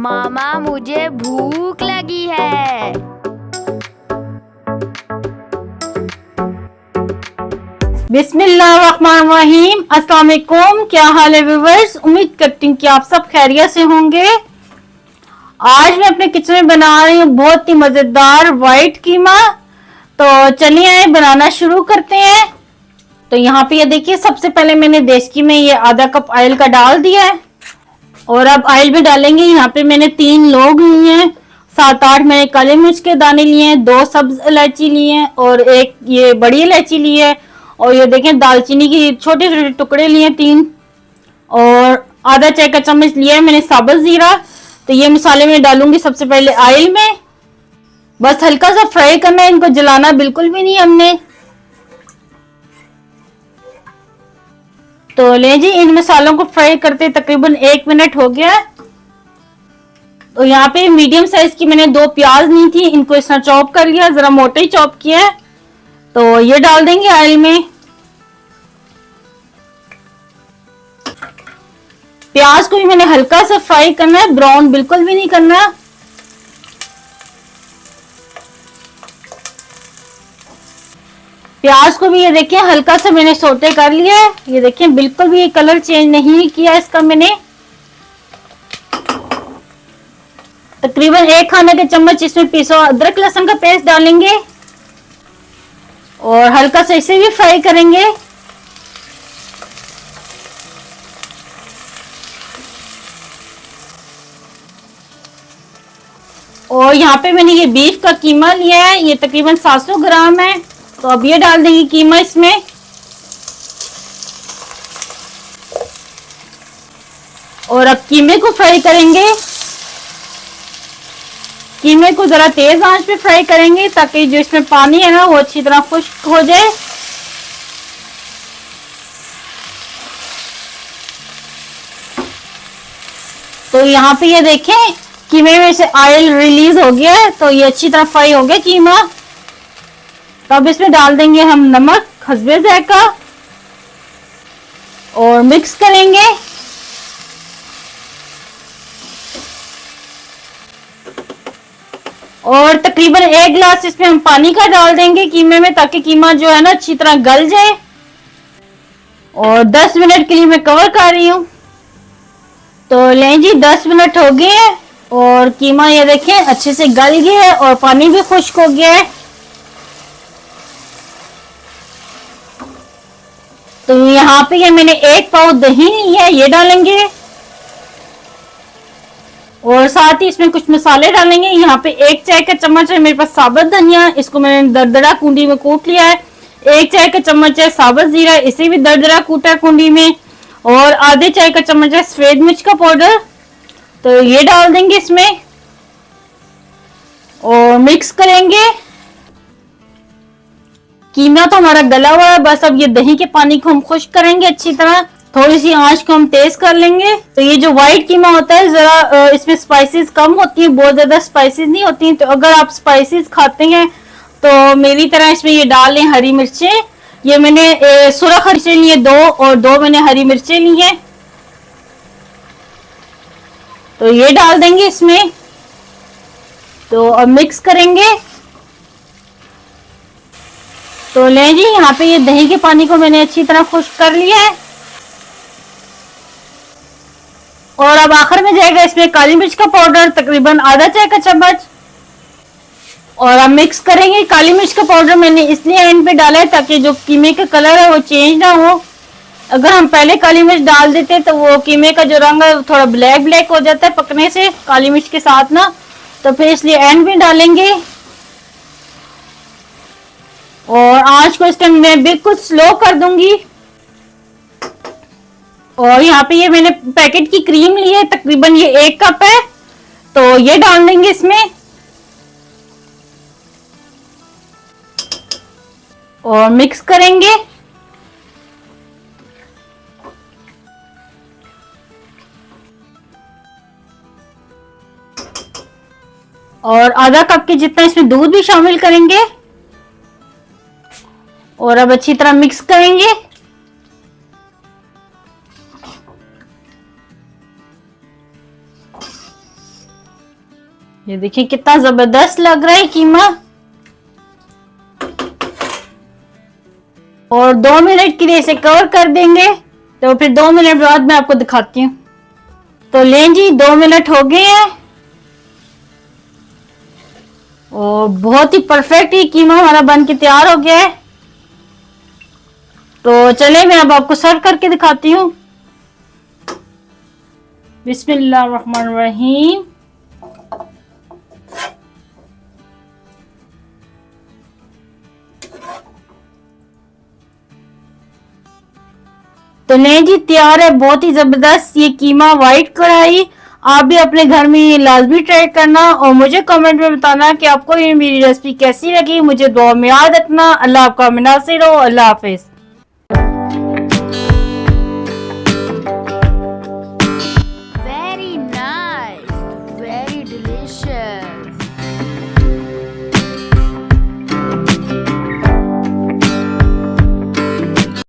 मामा मुझे भूख लगी है। बिस्मिल्लाहिर्रहमानिर्रहीम। अस्सलाम वालेकुम। क्या हाल है व्यूअर्स? उम्मीद करती हूँ कि आप सब खैरियत से होंगे। आज मैं अपने किचन में बना रही हूँ बहुत ही मजेदार वाइट कीमा। तो चलिए बनाना शुरू करते हैं। तो यहाँ पे ये देखिए, सबसे पहले मैंने देसी में ये आधा कप ऑयल का डाल दिया है और अब ऑयल में डालेंगे। यहाँ पे मैंने 3 लौंग लिए हैं, 7-8 मैंने काली मिर्च के दाने लिए हैं, 2 सब्ज इलायची लिए हैं और एक ये बड़ी इलायची ली है। और ये देखें दालचीनी की छोटे छोटे टुकड़े लिए 3 और आधा चाय का चम्मच लिया है मैंने साबुत जीरा। तो ये मसाले में डालूंगी सबसे पहले ऑयल में। बस हल्का सा फ्राई करना है, इनको जलाना बिल्कुल भी नहीं हमने। तो ले जी, इन मसालों को फ्राई करते तकरीबन 1 मिनट हो गया। तो यहाँ पे मीडियम साइज की मैंने 2 प्याज ली थी, इनको इस तरह चॉप कर लिया, जरा मोटा ही चॉप किया है। तो ये डाल देंगे ऑयल में। प्याज को भी मैंने हल्का सा फ्राई करना है, ब्राउन बिल्कुल भी नहीं करना। प्याज को भी ये देखें हल्का सा मैंने सोटे कर लिया है। ये देखें बिल्कुल भी कलर चेंज नहीं किया इसका मैंने। तकरीबन 1 खाने के चम्मच इसमें पीसा अदरक लहसुन का पेस्ट डालेंगे और हल्का सा इसे भी फ्राई करेंगे। और यहाँ पे मैंने ये बीफ का कीमा लिया है, ये तकरीबन 700 ग्राम है। तो अब ये डाल देंगे कीमा इसमें। और अब कीमे को फ्राई करेंगे। कीमे को जरा तेज आंच पे फ्राई करेंगे ताकि जो इसमें पानी है ना वो अच्छी तरह खुश्क हो जाए। तो यहाँ पे ये देखें कीमे में से ऑयल रिलीज हो गया है, तो ये अच्छी तरह फ्राई हो गया कीमा। तो अब इसमें डाल देंगे हम नमक हस्बे जायका और मिक्स करेंगे। और तकरीबन 1 गिलास इसमें हम पानी का डाल देंगे कीमे में, ताकि कीमा जो है ना अच्छी तरह गल जाए। और 10 मिनट के लिए मैं कवर कर रही हूँ। तो लें जी, 10 मिनट हो गए हैं और कीमा ये देखें अच्छे से गल गया है और पानी भी खुश्क हो गया है। तो यहाँ पे ये मैंने 1 पाव दही ली है, ये डालेंगे और साथ ही इसमें कुछ मसाले डालेंगे। यहाँ पे 1 चाय का चम्मच है मेरे पास साबुत धनिया, इसको मैंने दरदरा कुंडी में कूट लिया है। 1 चाय का चम्मच है साबुत जीरा, इसे भी दरदरा कूटा कुंडी में। और आधे चाय का चम्मच है सफेद मिर्च का पाउडर। तो ये डाल देंगे इसमें और मिक्स करेंगे। कीमा तो हमारा गला हुआ है, बस अब ये दही के पानी को हम खुश्क करेंगे अच्छी तरह। थोड़ी सी आंच को हम तेज कर लेंगे। तो ये जो व्हाइट कीमा होता है जरा इसमें स्पाइसेस कम होती है, बहुत ज्यादा स्पाइसेस नहीं होती हैं। तो अगर आप स्पाइसेस खाते हैं तो मेरी तरह इसमें ये डाल लें हरी मिर्चें। ये मैंने सुरख मिर्चें ली है 2 और 2 मैंने हरी मिर्चें ली हैं। तो ये डाल देंगे इसमें। तो अब मिक्स करेंगे। तो लें जी, यहाँ पे ये दही के पानी को मैंने अच्छी तरह खुश्क कर लिया है। और अब आखिर में जाएगा इसमें काली मिर्च का पाउडर, तकरीबन आधा चाय का चम्मच। और अब मिक्स करेंगे। काली मिर्च का पाउडर मैंने इसलिए एंड पे डाला है ताकि जो कीमे का कलर है वो चेंज ना हो। अगर हम पहले काली मिर्च डाल देते तो वो कीमे का जो रंग है थोड़ा ब्लैक ब्लैक हो जाता है पकने से काली मिर्च के साथ ना, तो फिर इसलिए एंड में डालेंगे। और आंच को इस टाइम मैं बिल्कुल स्लो कर दूंगी। और यहाँ पे ये मैंने पैकेट की क्रीम ली है, तकरीबन ये 1 कप है। तो ये डाल देंगे इसमें और मिक्स करेंगे। और आधा कप के जितना इसमें दूध भी शामिल करेंगे और अब अच्छी तरह मिक्स करेंगे। ये देखिए कितना जबरदस्त लग रहा है कीमा। और 2 मिनट के लिए इसे कवर कर देंगे, तो फिर 2 मिनट बाद मैं आपको दिखाती हूँ। तो लें जी, 2 मिनट हो गए हैं और बहुत ही परफेक्ट ये कीमा हमारा बन के तैयार हो गया है। तो चले मैं अब आपको सर्व करके दिखाती हूँ। बिस्मिल्लाहिर्रहमानिर्रहीम। तो नहीं जी, तैयार है बहुत ही जबरदस्त ये कीमा वाइट कढ़ाई। आप भी अपने घर में ये लाजमी ट्राई करना और मुझे कमेंट में बताना कि आपको ये मेरी रेसिपी कैसी लगी। मुझे दुआ में याद रखना। अल्लाह आपका नासिर हो। अल्लाह हाफिज। Very nice, very delicious.